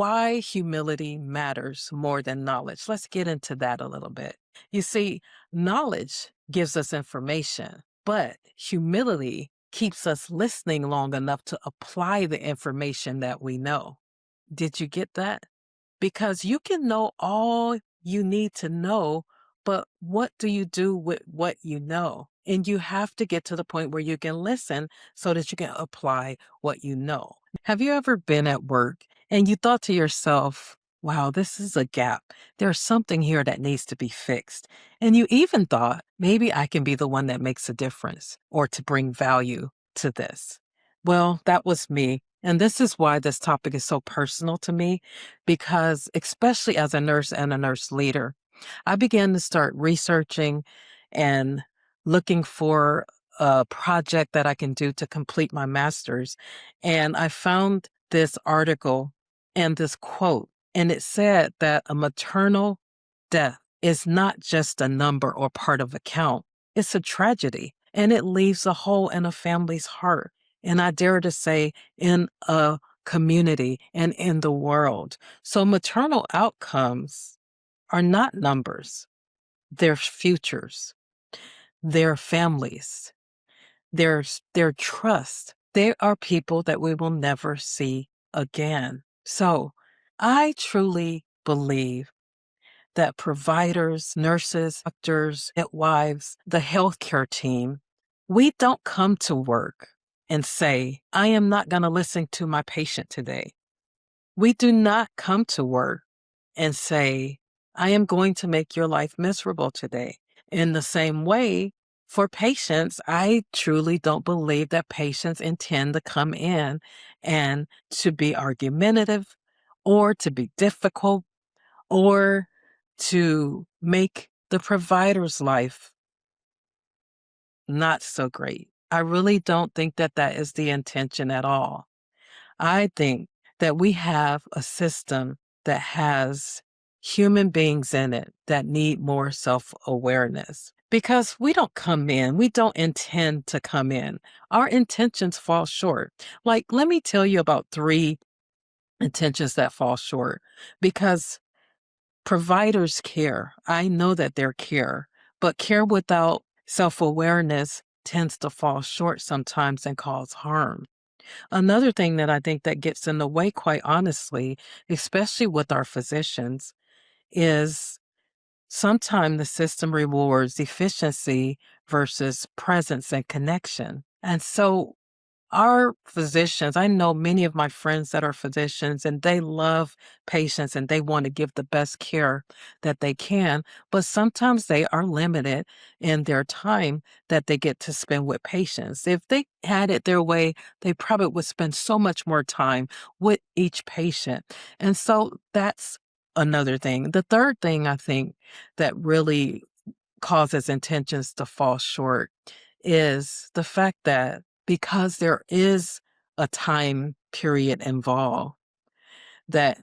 why humility matters more than knowledge. Let's get into that a little bit. You see, knowledge gives us information, but humility keeps us listening long enough to apply the information that we know. Did you get that? Because you can know all you need to know, but what do you do with what you know? And you have to get to the point where you can listen so that you can apply what you know. Have you ever been at work and you thought to yourself, wow, this is a gap. There's something here that needs to be fixed. And you even thought, maybe I can be the one that makes a difference or to bring value to this. Well, that was me. And this is why this topic is so personal to me, because especially as a nurse and a nurse leader, I began to start researching and looking for a project that I can do to complete my master's. And I found this article and this quote, and it said that a maternal death is not just a number or part of a count, it's a tragedy, and it leaves a hole in a family's heart. And I dare to say, in a community and in the world. So maternal outcomes are not numbers, they're futures, they're families, their trust. They are people that we will never see again. So I truly believe that providers, nurses, doctors, midwives, the healthcare team, we don't come to work and say, I am not going to listen to my patient today. We do not come to work and say, I am going to make your life miserable today. In the same way, for patients, I truly don't believe that patients intend to come in and to be argumentative or to be difficult or to make the provider's life not so great. I really don't think that that is the intention at all. I think that we have a system that has human beings in it that need more self awareness because we don't come in, we don't intend to come in. Our intentions fall short. Like, let me tell you about three intentions that fall short because providers care. I know that they're care, but care without self awareness tends to fall short sometimes and cause harm. Another thing that I think that gets in the way, quite honestly, especially with our physicians, is sometimes the system rewards efficiency versus presence and connection. And so our physicians, I know many of my friends that are physicians and they love patients and they want to give the best care that they can, but sometimes they are limited in their time that they get to spend with patients. If they had it their way, they probably would spend so much more time with each patient. And so that's another thing. The third thing I think that really causes intentions to fall short is the fact that because there is a time period involved, that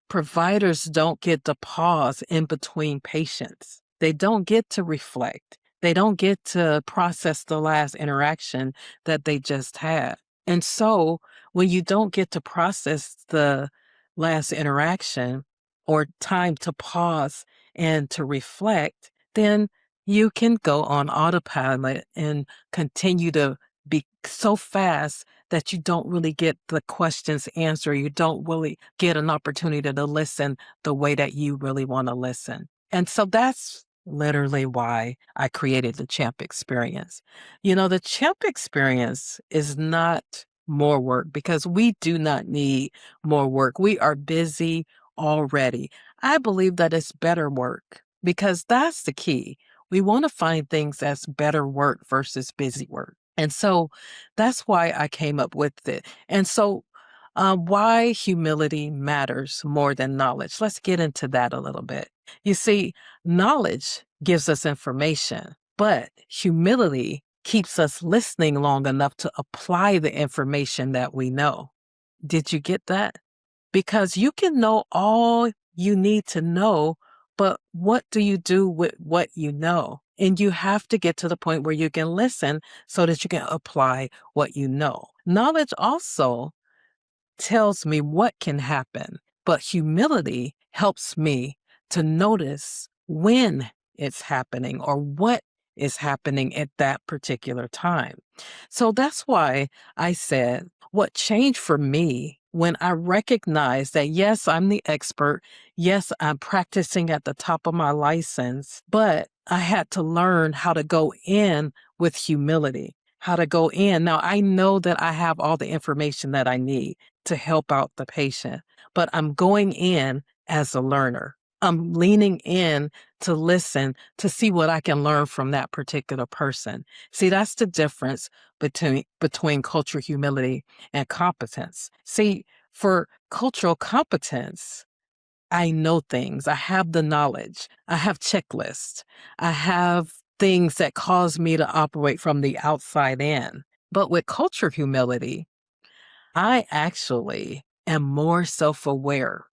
providers don't get to pause in between patients. They don't get to reflect. They don't get to process the last interaction that they just had. And so when you don't get to process the last interaction or time to pause and to reflect, then you can go on autopilot and continue to be so fast that you don't really get the questions answered. You don't really get an opportunity to listen the way that you really want to listen. And so that's literally why I created the champ experience. You know, the champ experience is not more work because we do not need more work. We are busy already. I believe that it's better work because that's the key. We want to find things as better work versus busy work. And so that's why I came up with it. And so, why humility matters more than knowledge. Let's get into that a little bit. You see, knowledge gives us information, but humility keeps us listening long enough to apply the information that we know. Did you get that? Because you can know all you need to know, but what do you do with what you know? And you have to get to the point where you can listen so that you can apply what you know. Knowledge also tells me what can happen. But humility helps me to notice when it's happening or what is happening at that particular time. So that's why I said what changed for me when I recognized that, yes, I'm the expert. Yes, I'm practicing at the top of my license, but I had to learn how to go in with humility, how to go in. Now, I know that I have all the information that I need to help out the patient, but I'm going in as a learner. I'm leaning in to listen to see what I can learn from that particular person. See, that's the difference between cultural humility and competence. See, for cultural competence, I know things. I have the knowledge. I have checklists. I have things that cause me to operate from the outside in. But with cultural humility, I actually am more self-aware.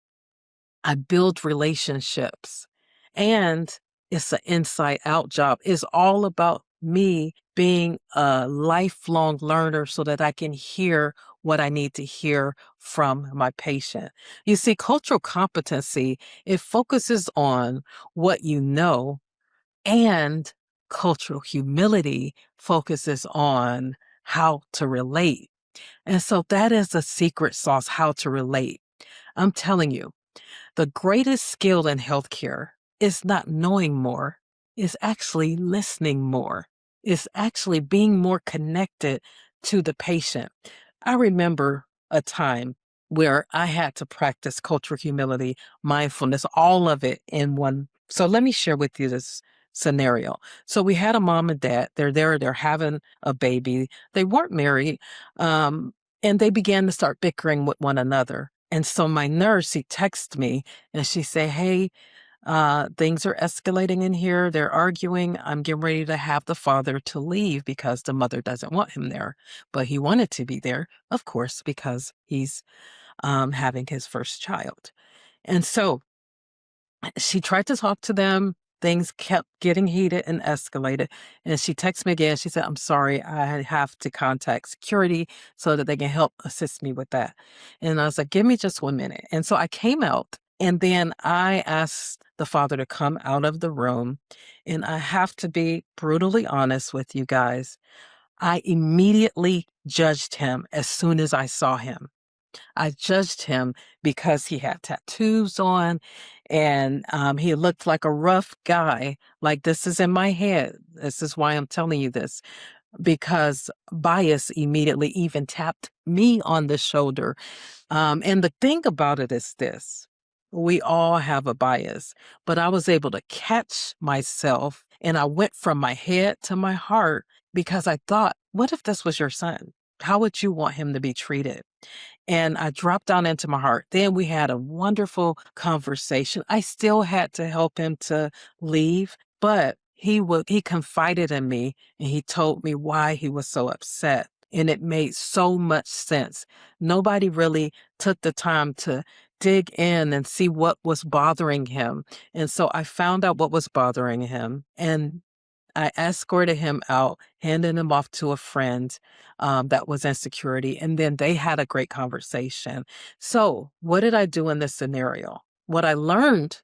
I build relationships, and it's an inside out job. It's all about me being a lifelong learner so that I can hear what I need to hear from my patient. You see, cultural competency, it focuses on what you know, and cultural humility focuses on how to relate. And so that is the secret sauce, how to relate. I'm telling you, the greatest skill in healthcare is not knowing more, is actually listening more, is actually being more connected to the patient. I remember a time where I had to practice cultural humility, mindfulness, all of it in one. So let me share with you this scenario. So we had a mom and dad. They're having a baby. They weren't married. And they began to start bickering with one another. And so my nurse, she texted me and she said, "Hey, things are escalating in here. They're arguing. I'm getting ready to have the father to leave because the mother doesn't want him there. But he wanted to be there, of course, because he's having his first child." And so she tried to talk to them. Things kept getting heated and escalated. And she texted me again. She said, "I'm sorry, I have to contact security so that they can help assist me with that." And I was like, "Give me just 1 minute." And so I came out, and then I asked the father to come out of the room. And I have to be brutally honest with you guys. I immediately judged him as soon as I saw him. I judged him because he had tattoos on, and he looked like a rough guy. Like, this is in my head. This is why I'm telling you this, because bias immediately even tapped me on the shoulder. And the thing about it is this: we all have a bias, but I was able to catch myself, and I went from my head to my heart because I thought, what if this was your son? How would you want him to be treated? And I dropped down into my heart. Then we had a wonderful conversation. I still had to help him to leave, but he confided in me and he told me why he was so upset. And it made so much sense. Nobody really took the time to dig in and see what was bothering him. And so I found out what was bothering him. And I escorted him out, handed him off to a friend that was in security, and then they had a great conversation. So, what did I do in this scenario? What I learned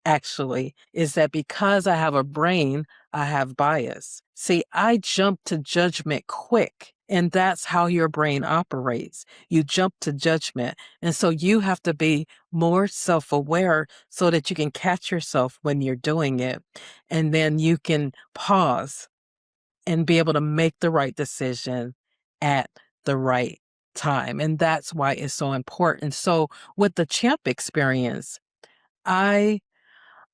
actually is that because I have a brain, I have bias. See, I jump to judgment quick, and that's how your brain operates. You jump to judgment. And so you have to be more self aware so that you can catch yourself when you're doing it. And then you can pause and be able to make the right decision at the right time. And that's why it's so important. So, with the CHAMP experience, I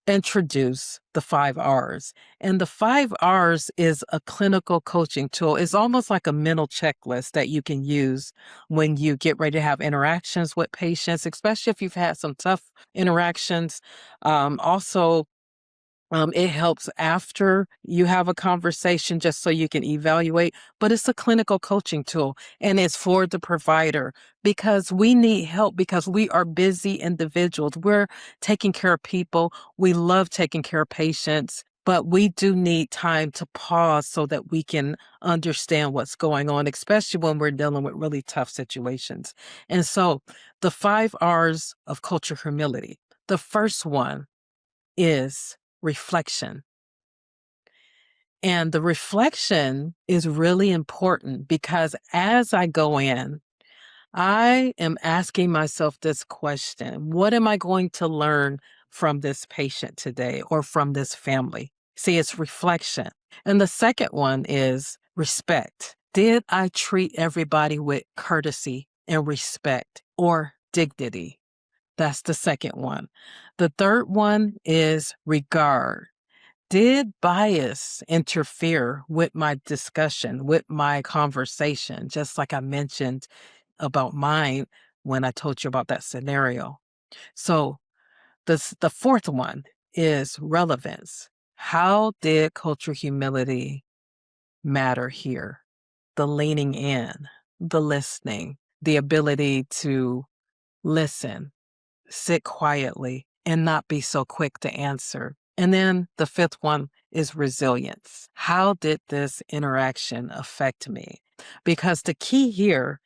introduce the 5 R's. And the 5 R's is a clinical coaching tool. It's almost like a mental checklist that you can use when you get ready to have interactions with patients, especially if you've had some tough interactions. Also, it helps after you have a conversation just so you can evaluate, but it's a clinical coaching tool and it's for the provider because we need help because we are busy individuals. We're taking care of people. We love taking care of patients. but we do need time to pause so that we can understand what's going on, especially when we're dealing with really tough situations. And so the 5 R's of culture humility. The first one is reflection. And the reflection is really important because as I go in, I am asking myself this question: what am I going to learn from this patient today or from this family? See, it's reflection. And the second one is respect. Did I treat everybody with courtesy and respect or dignity? That's the second one. The third one is regard. Did bias interfere with my discussion, with my conversation, just like I mentioned about mine when I told you about that scenario? So the fourth one is relevance. How did cultural humility matter here? The leaning in, the listening, the ability to listen, sit quietly, and not be so quick to answer. And then the fifth one is resilience. How did this interaction affect me? Because the key here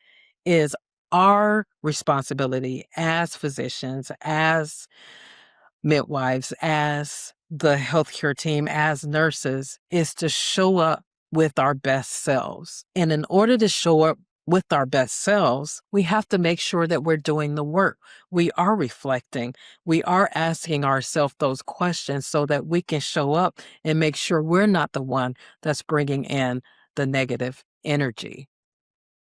is our responsibility as physicians, as midwives, as the healthcare team, as nurses, is to show up with our best selves. And in order to show up with our best selves, we have to make sure that we're doing the work. We are reflecting. We are asking ourselves those questions so that we can show up and make sure we're not the one that's bringing in the negative energy.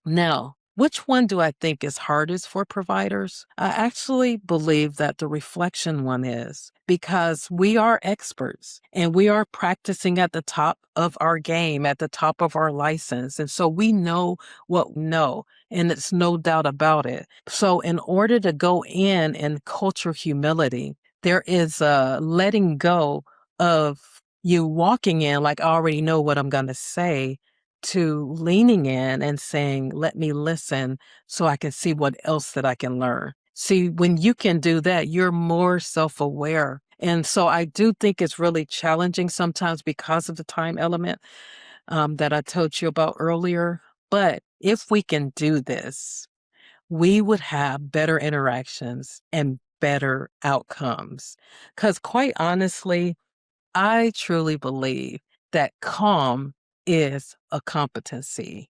Now, which one do I think is hardest for providers? I actually believe that the reflection one is because we are experts and we are practicing at the top of our game, at the top of our license. And so we know what we know, and it's no doubt about it. So, in order to go in cultural humility, there is a letting go of you walking in like, I already know what I'm going to say, to leaning in and saying, let me listen so I can see what else that I can learn. See, when you can do that, you're more self aware. And so I do think it's really challenging sometimes because of the time element that I told you about earlier. But if we can do this, we would have better interactions and better outcomes. Because quite honestly, I truly believe that calm is a competency.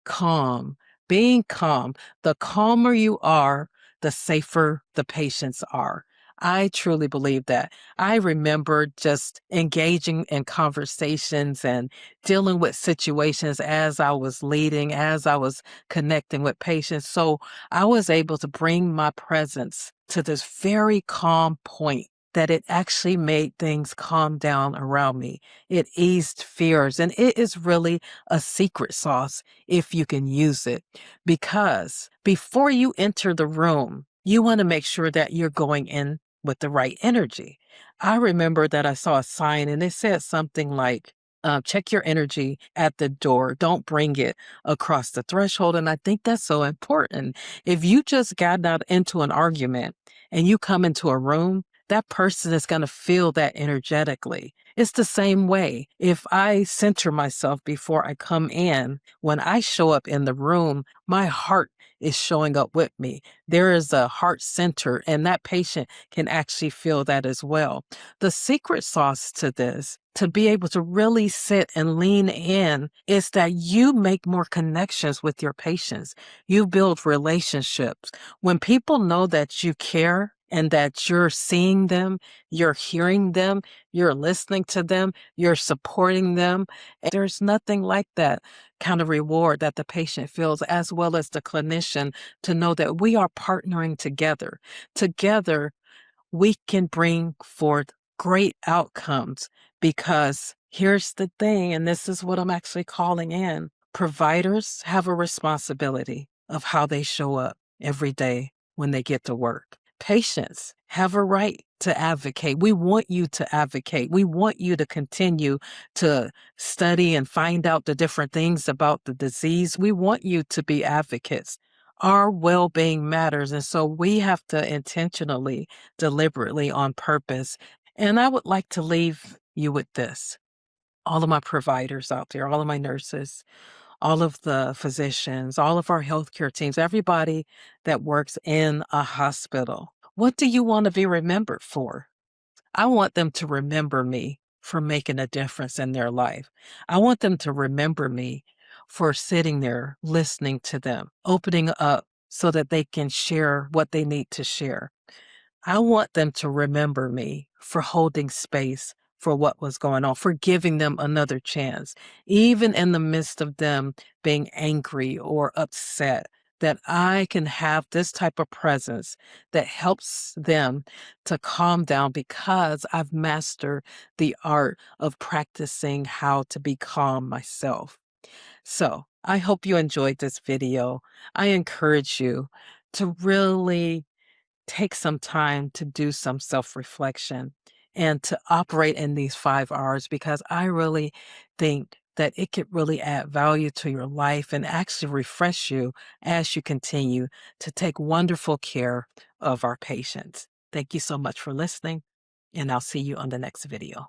Calm, being calm. The calmer you are, the safer the patients are. I truly believe that. I remember just engaging in conversations and dealing with situations as I was leading, as I was connecting with patients. So I was able to bring my presence to this very calm point that it actually made things calm down around me. It eased fears, and it is really a secret sauce if you can use it. Because before you enter the room, you want to make sure that you're going in with the right energy. I remember that I saw a sign and it said something like, check your energy at the door. Don't bring it across the threshold. And I think that's so important. If you just got out into an argument and you come into a room, that person is going to feel that energetically. It's the same way. If I center myself before I come in, when I show up in the room, my heart is showing up with me. There is a heart center, and that patient can actually feel that as well. The secret sauce to this, to be able to really sit and lean in, is that you make more connections with your patients. You build relationships. When people know that you care and that you're seeing them, you're hearing them, you're listening to them, you're supporting them, there's nothing like that kind of reward that the patient feels, as well as the clinician, to know that we are partnering together. Together, we can bring forth great outcomes because here's the thing, and this is what I'm actually calling in. Providers have a responsibility of how they show up every day when they get to work. Patients have a right to advocate. We want you to advocate. We want you to continue to study and find out the different things about the disease. We want you to be advocates. Our well being matters. And so we have to intentionally, deliberately, on purpose. And I would like to leave you with this. All of my providers out there, all of my nurses, all of the physicians, all of our healthcare teams, everybody that works in a hospital. What do you want to be remembered for? I want them to remember me for making a difference in their life. I want them to remember me for sitting there, listening to them, opening up so that they can share what they need to share. I want them to remember me for holding space for what was going on, for giving them another chance, even in the midst of them being angry or upset, that I can have this type of presence that helps them to calm down because I've mastered the art of practicing how to be calm myself. So I hope you enjoyed this video. I encourage you to really take some time to do some self-reflection and to operate in these 5 Rs because I really think that it could really add value to your life and actually refresh you as you continue to take wonderful care of our patients. Thank you so much for listening, and I'll see you on the next video.